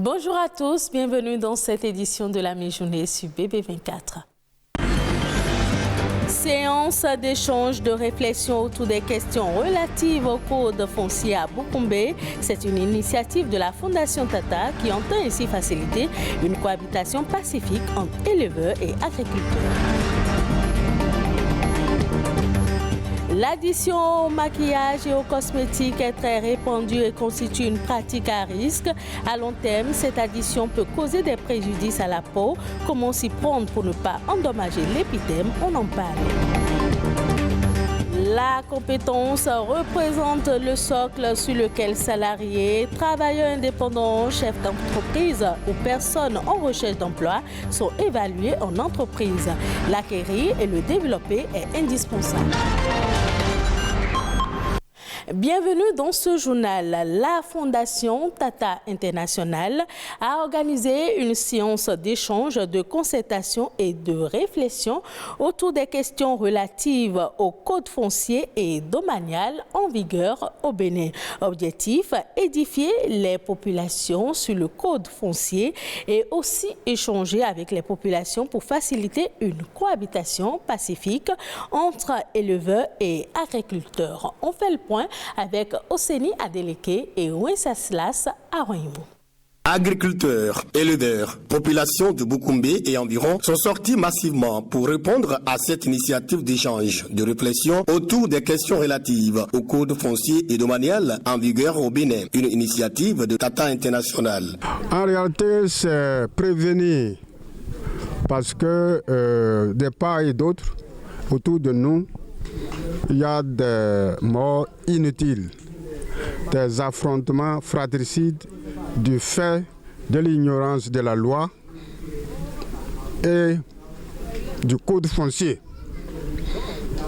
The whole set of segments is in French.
Bonjour à tous, bienvenue dans cette édition de la mi-journée sur BB24. Séance d'échange de réflexion autour des questions relatives au code foncier à Boukoumbe. C'est une initiative de la Fondation Tata qui entend ainsi faciliter une cohabitation pacifique entre éleveurs et agriculteurs. L'addition au maquillage et aux cosmétiques est très répandue et constitue une pratique à risque. À long terme, cette addition peut causer des préjudices à la peau. Comment s'y prendre pour ne pas endommager l'épiderme? On en parle. La compétence représente le socle sur lequel salariés, travailleurs indépendants, chefs d'entreprise ou personnes en recherche d'emploi sont évalués en entreprise. L'acquérir et le développer est indispensable. Bienvenue dans ce journal. La Fondation Tata International a organisé une séance d'échange, de concertation et de réflexion autour des questions relatives au code foncier et domanial en vigueur au Bénin. Objectif, édifier les populations sur le code foncier et aussi échanger avec les populations pour faciliter une cohabitation pacifique entre éleveurs et agriculteurs. On fait le point avec Oseni Adeleke et Wenceslas Aroyou. Agriculteurs, éleveurs, population de Boukoumbe et environ sont sortis massivement pour répondre à cette initiative d'échange, de réflexion autour des questions relatives au code foncier et domanial en vigueur au Bénin, une initiative de Tata International. En réalité, c'est prévenir parce que des parts et d'autres autour de nous, il y a des morts inutiles, des affrontements fratricides du fait de l'ignorance de la loi et du code foncier.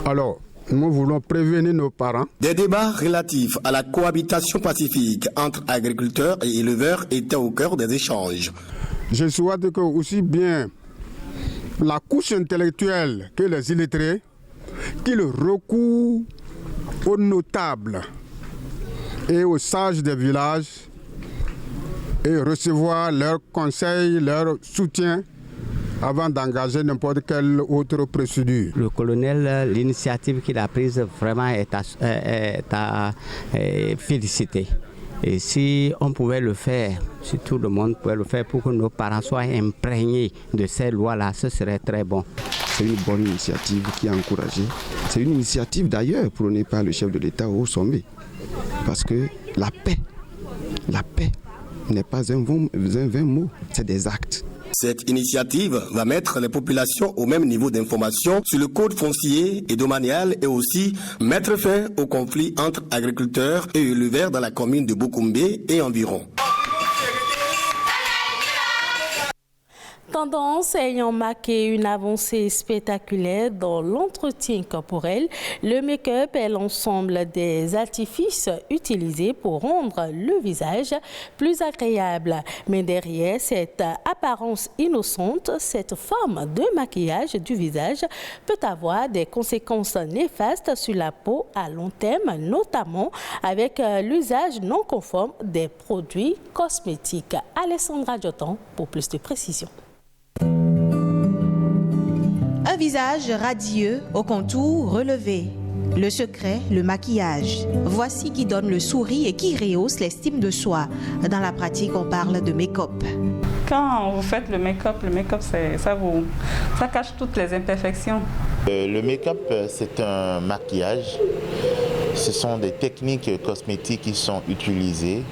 Alors, nous voulons prévenir nos parents. Des débats relatifs à la cohabitation pacifique entre agriculteurs et éleveurs étaient au cœur des échanges. Je souhaite que aussi bien la couche intellectuelle que les illettrés qu'ils recourent aux notables et aux sages des villages et recevoir leurs conseils, leur soutien avant d'engager n'importe quelle autre procédure. Le colonel, l'initiative qu'il a prise vraiment est à féliciter. Et si on pouvait le faire, si tout le monde pouvait le faire pour que nos parents soient imprégnés de ces lois-là, ce serait très bon. C'est une bonne initiative qui est encouragée. C'est une initiative d'ailleurs prônée par le chef de l'État au sommet. Parce que la paix n'est pas un vain mot, c'est des actes. Cette initiative va mettre les populations au même niveau d'information sur le code foncier et domanial et aussi mettre fin au conflit entre agriculteurs et éleveurs dans la commune de Boukoumbe et environ. Tendance ayant marqué une avancée spectaculaire dans l'entretien corporel, le make-up est l'ensemble des artifices utilisés pour rendre le visage plus agréable. Mais derrière cette apparence innocente, cette forme de maquillage du visage peut avoir des conséquences néfastes sur la peau à long terme, notamment avec l'usage non conforme des produits cosmétiques. Alessandra Diotan pour plus de précision. Un visage radieux, au contour relevé. Le secret, le maquillage. Voici qui donne le sourire et qui rehausse l'estime de soi. Dans la pratique, on parle de make-up. Quand vous faites le make-up, ça cache toutes les imperfections. Le make-up, c'est un maquillage. Ce sont des techniques cosmétiques qui sont utilisées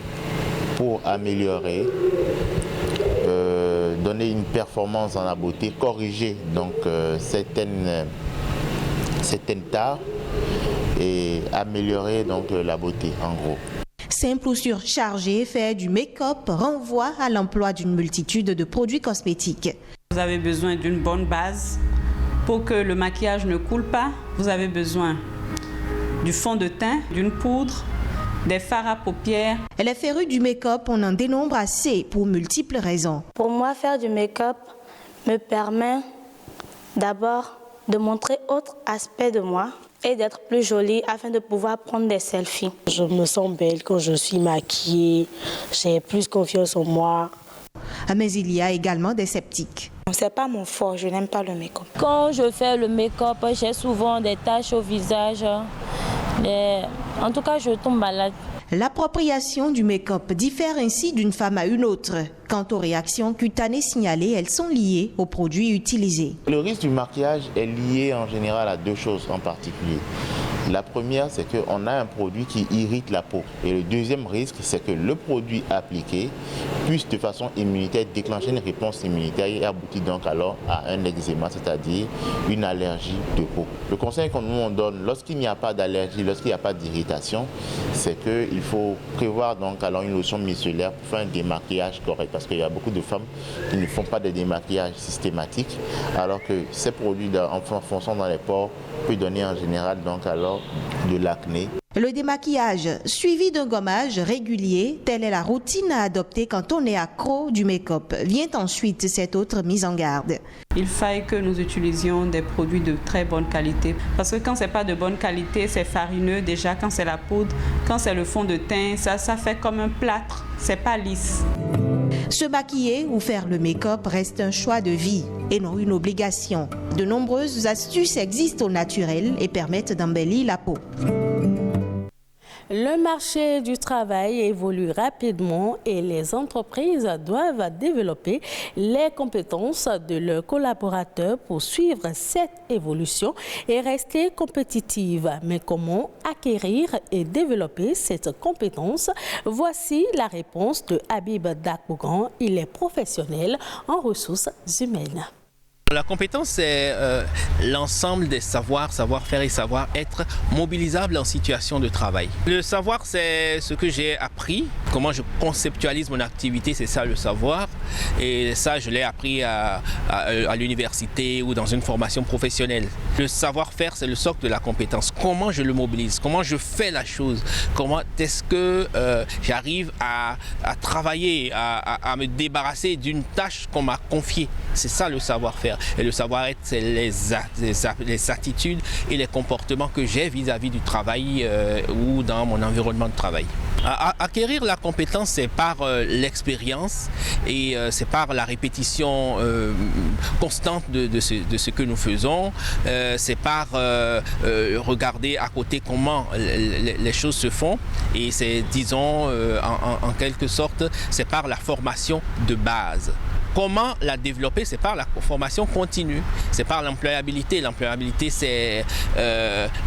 pour améliorer, donner une performance dans la beauté, corriger donc certaines tares et améliorer donc la beauté en gros. Simple ou surchargé, faire du make-up renvoie à l'emploi d'une multitude de produits cosmétiques. Vous avez besoin d'une bonne base pour que le maquillage ne coule pas. Vous avez besoin du fond de teint, d'une poudre, des fards à paupières. Les férus du make-up, on en dénombre assez pour multiples raisons. Pour moi, faire du make-up me permet d'abord de montrer autre aspect de moi et d'être plus jolie afin de pouvoir prendre des selfies. Je me sens belle quand je suis maquillée, j'ai plus confiance en moi, Mais il y a également des sceptiques. C'est pas mon fort, je n'aime pas le make-up. Quand je fais le make-up, j'ai souvent des taches au visage. En tout cas, je tombe malade. L'appropriation du make-up diffère ainsi d'une femme à une autre. Quant aux réactions cutanées signalées, elles sont liées aux produits utilisés. Le risque du maquillage est lié en général à deux choses en particulier. La première, c'est qu'on a un produit qui irrite la peau. Et le deuxième risque, c'est que le produit appliqué puisse de façon immunitaire déclencher une réponse immunitaire et aboutit donc alors à un eczéma, c'est-à-dire une allergie de peau. Le conseil qu'on nous donne lorsqu'il n'y a pas d'allergie, lorsqu'il n'y a pas d'irritation, c'est qu'il faut prévoir donc alors une lotion micellaire pour faire un démaquillage correct. Parce qu'il y a beaucoup de femmes qui ne font pas de démaquillage systématique, alors que ces produits en fonçant dans les pores peut donner en général donc alors de l'acné. Le démaquillage suivi d'un gommage régulier, telle est la routine à adopter quand on est accro du make-up. Vient ensuite cette autre mise en garde. Il faille que nous utilisions des produits de très bonne qualité. Parce que quand ce n'est pas de bonne qualité, c'est farineux déjà. Quand c'est la poudre, quand c'est le fond de teint, ça fait comme un plâtre. C'est pas lisse. Se maquiller ou faire le make-up reste un choix de vie et non une obligation. De nombreuses astuces existent au naturel et permettent d'embellir la peau. Le marché du travail évolue rapidement et les entreprises doivent développer les compétences de leurs collaborateurs pour suivre cette évolution et rester compétitives. Mais comment acquérir et développer cette compétence? Voici la réponse de Habib Dakbougan. Il est professionnel en ressources humaines. La compétence, c'est l'ensemble des savoirs, savoir-faire et savoir-être mobilisables en situation de travail. Le savoir, c'est ce que j'ai appris, comment je conceptualise mon activité, c'est ça le savoir. Et ça, je l'ai appris à l'université ou dans une formation professionnelle. Le savoir-faire, c'est le socle de la compétence. Comment je le mobilise, comment je fais la chose, comment est-ce que j'arrive à travailler, à me débarrasser d'une tâche qu'on m'a confiée. C'est ça le savoir-faire. Et le savoir-être, c'est les attitudes et les comportements que j'ai vis-à-vis du travail ou dans mon environnement de travail. Acquérir la compétence, c'est par l'expérience et c'est par la répétition constante de ce que nous faisons. C'est par regarder à côté comment les choses se font et c'est, disons, en quelque sorte, c'est par la formation de base. Comment la développer? C'est par la formation continue, c'est par l'employabilité. L'employabilité, c'est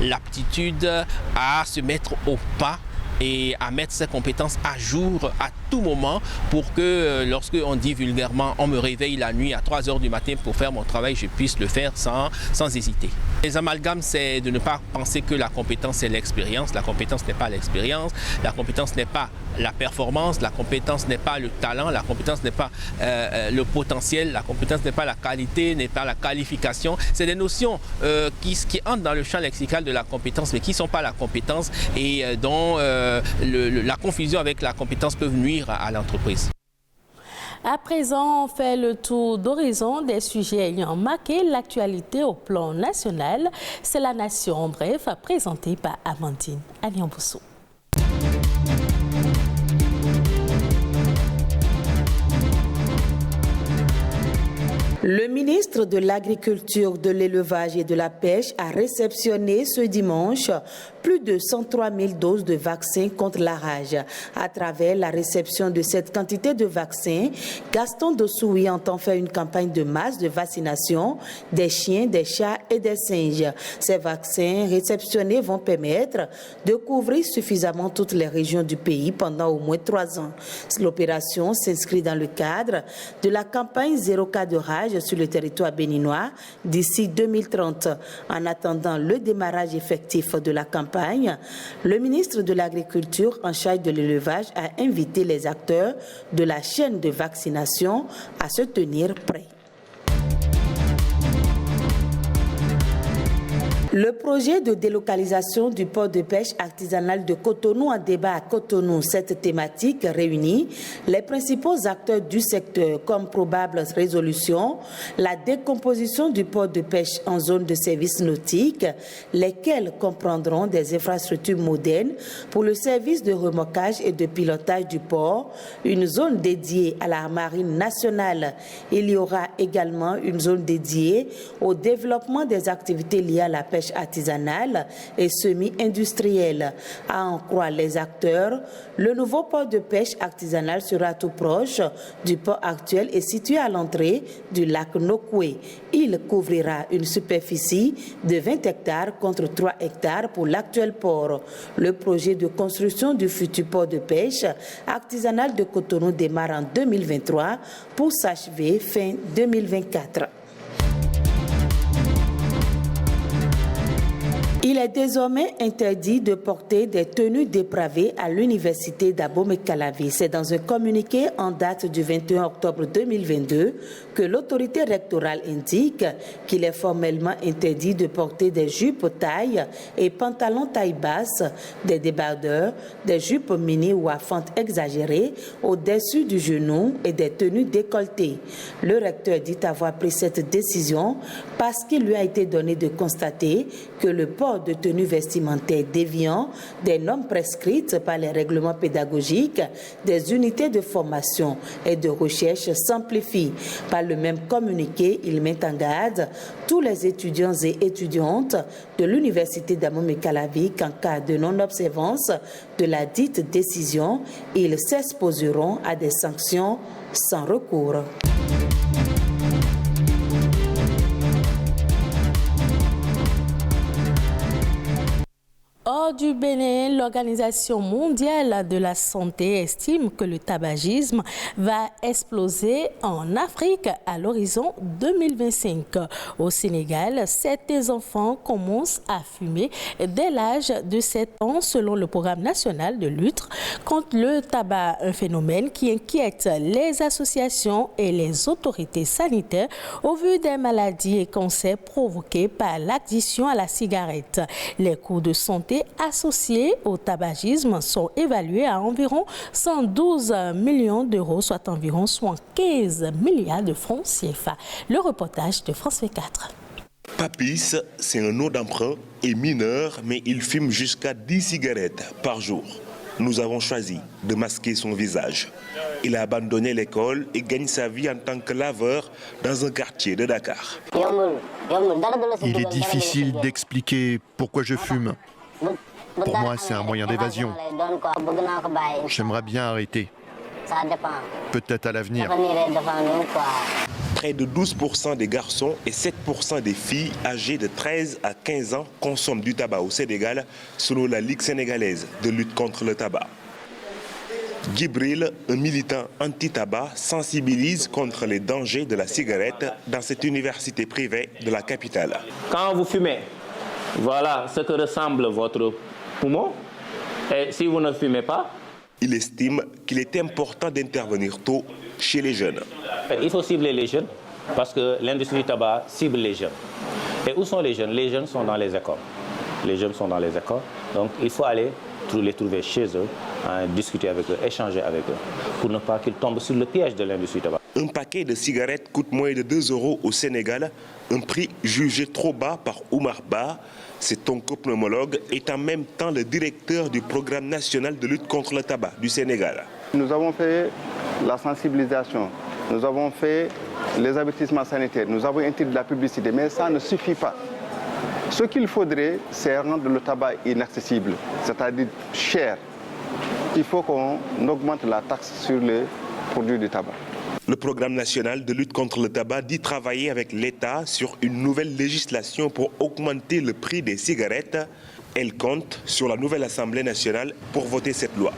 l'aptitude à se mettre au pas et à mettre ses compétences à jour à tout moment pour que lorsque on dit vulgairement on me réveille la nuit à 3 heures du matin pour faire mon travail, je puisse le faire sans hésiter. Les amalgames, c'est de ne pas penser que la compétence c'est l'expérience. La compétence n'est pas l'expérience, la compétence n'est pas la performance, la compétence n'est pas le talent, la compétence n'est pas le potentiel, la compétence n'est pas la qualité, n'est pas la qualification. C'est des notions qui entrent dans le champ lexical de la compétence mais qui ne sont pas la compétence et dont la confusion avec la compétence peut nuire à l'entreprise. À présent, on fait le tour d'horizon des sujets ayant marqué l'actualité au plan national. C'est La Nation en bref, présentée par Amandine Aliamboussou. Le ministre de l'Agriculture, de l'Élevage et de la Pêche a réceptionné ce dimanche plus de 103 000 doses de vaccins contre la rage. À travers la réception de cette quantité de vaccins, Gaston Dossoui entend faire une campagne de masse de vaccination des chiens, des chats et des singes. Ces vaccins réceptionnés vont permettre de couvrir suffisamment toutes les régions du pays pendant au moins 3 ans. L'opération s'inscrit dans le cadre de la campagne Zéro cas de rage sur le territoire béninois d'ici 2030. En attendant le démarrage effectif de la campagne, le ministre de l'Agriculture en charge de l'élevage a invité les acteurs de la chaîne de vaccination à se tenir prêts. Le projet de délocalisation du port de pêche artisanal de Cotonou en débat à Cotonou. Cette thématique réunit les principaux acteurs du secteur comme probable résolution, la décomposition du port de pêche en zone de service nautique, lesquelles comprendront des infrastructures modernes pour le service de remorquage et de pilotage du port, une zone dédiée à la marine nationale. Il y aura également une zone dédiée au développement des activités liées à la pêche artisanale et semi-industrielle. À en croire les acteurs, le nouveau port de pêche artisanal sera tout proche du port actuel et situé à l'entrée du lac Nokwe. Il couvrira une superficie de 20 hectares contre 3 hectares pour l'actuel port. Le projet de construction du futur port de pêche artisanal de Cotonou démarre en 2023 pour s'achever fin 2024. Il est désormais interdit de porter des tenues dépravées à l'université d'Abomey-Calavi. C'est dans un communiqué en date du 21 octobre 2022 que l'autorité rectorale indique qu'il est formellement interdit de porter des jupes taille et pantalons taille basse, des débardeurs, des jupes mini ou à fente exagérée au-dessus du genou et des tenues décolletées. Le recteur dit avoir pris cette décision parce qu'il lui a été donné de constater que le port de tenues vestimentaires déviant des normes prescrites par les règlements pédagogiques des unités de formation et de recherche s'amplifie. Par le même communiqué, il met en garde tous les étudiants et étudiantes de l'université d'Abomey-Calavi qu'en cas de non-observance de la dite décision, ils s'exposeront à des sanctions sans recours. Hors du Bénin, l'Organisation mondiale de la santé estime que le tabagisme va exploser en Afrique à l'horizon 2025. Au Sénégal, certains enfants commencent à fumer dès l'âge de 7 ans selon le programme national de lutte contre le tabac, un phénomène qui inquiète les associations et les autorités sanitaires au vu des maladies et cancers provoqués par l'addiction à la cigarette. Les coûts de santé associés au tabagisme sont évalués à environ 112 millions d'euros, soit environ 15 milliards de francs CFA. Le reportage de France 24. Papis, c'est un nom d'emprunt et mineur, mais il fume jusqu'à 10 cigarettes par jour. Nous avons choisi de masquer son visage. Il a abandonné l'école et gagne sa vie en tant que laveur dans un quartier de Dakar. Il est difficile d'expliquer pourquoi je fume. Pour moi, c'est un moyen d'évasion. J'aimerais bien arrêter. Peut-être à l'avenir. Près de 12% des garçons et 7% des filles âgées de 13 à 15 ans consomment du tabac au Sénégal, selon la Ligue sénégalaise de lutte contre le tabac. Gibril, un militant anti-tabac, sensibilise contre les dangers de la cigarette dans cette université privée de la capitale. Quand vous fumez, voilà ce que ressemble votre poumon. Et si vous ne fumez pas, il estime qu'il est important d'intervenir tôt chez les jeunes. Il faut cibler les jeunes parce que l'industrie du tabac cible les jeunes. Et où sont les jeunes? Les jeunes sont dans les écoles. Les jeunes sont dans les écoles. Donc il faut aller les trouver chez eux, discuter avec eux, échanger avec eux, pour ne pas qu'ils tombent sur le piège de l'industrie du tabac. Un paquet de cigarettes coûte moins de 2 € au Sénégal, un prix jugé trop bas par Oumar Ba. Cet oncopneumologue est en même temps le directeur du programme national de lutte contre le tabac du Sénégal. Nous avons fait la sensibilisation, nous avons fait les avertissements sanitaires, nous avons interdit la publicité, mais ça ne suffit pas. Ce qu'il faudrait, c'est rendre le tabac inaccessible, c'est-à-dire cher. Il faut qu'on augmente la taxe sur les produits du tabac. Le programme national de lutte contre le tabac dit travailler avec l'État sur une nouvelle législation pour augmenter le prix des cigarettes. Elle compte sur la nouvelle Assemblée nationale pour voter cette loi.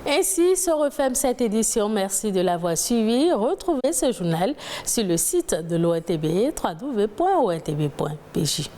Ainsi se referme cette édition. Merci de l'avoir suivi. Retrouvez ce journal sur le site de l'ORTB, www.ortb.pj.